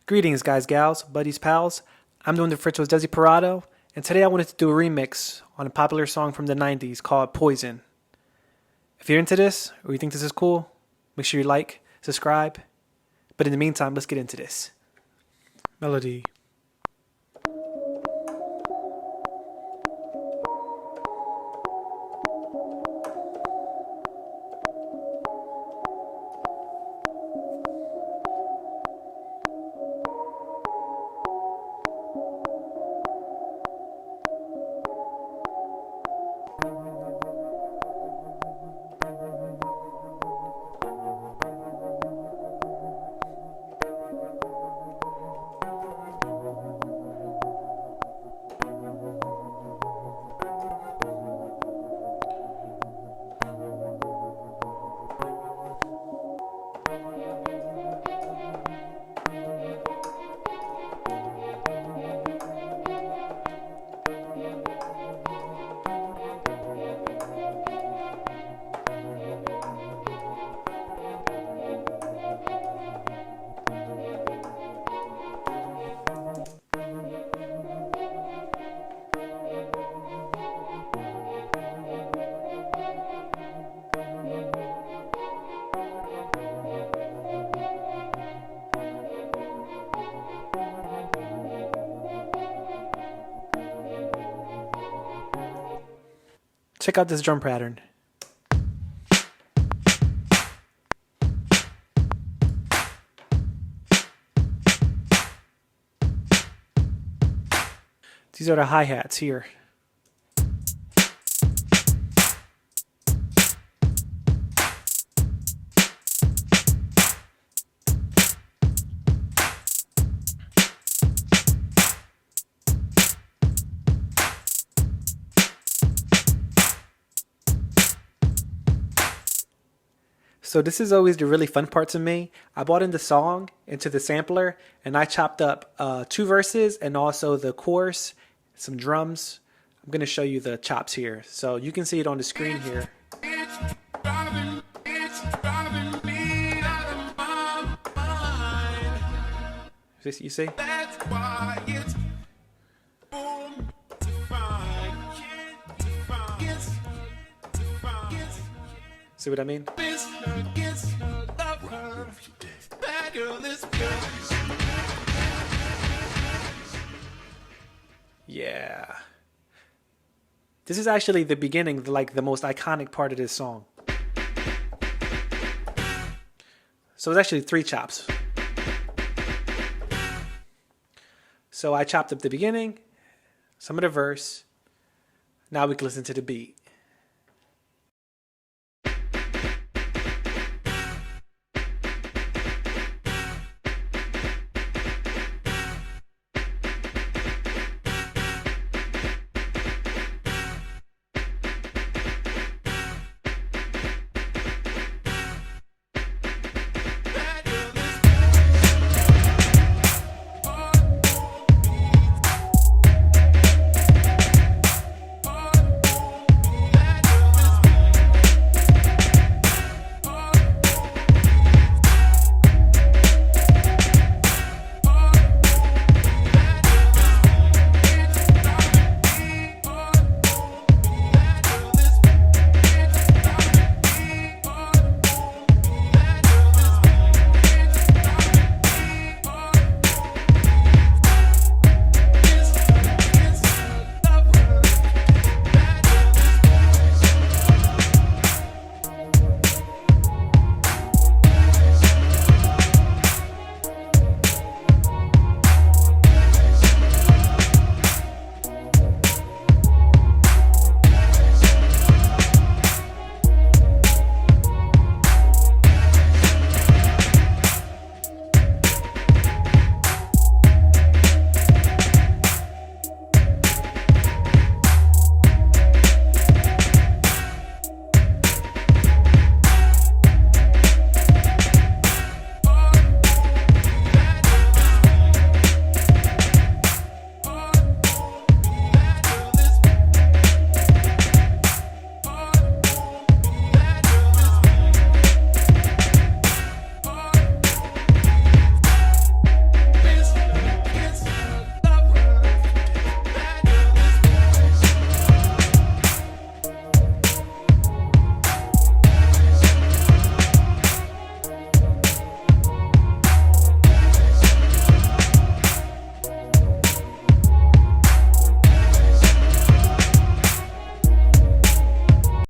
Greetings, guys, gals, buddies, pals. I'm doing the Fritz with Dezi Perado, and today I wanted to do a remix on a popular song from the 90s called Poison. If you're into this, or you think this is cool, make sure you like, subscribe. But in the meantime, let's get into this. Melody. Check out this drum pattern. These are the hi-hats here. So this is always the really fun part to me. I brought in the song into the sampler and I chopped up 2 verses and also the chorus, some drums. I'm going to show you the chops here. So you can see it on the screen here. You see? See what I mean? Yeah. This is actually the beginning, like the most iconic part of this song. So it's actually 3 chops. So I chopped up the beginning, some of the verse. Now we can listen to the beat.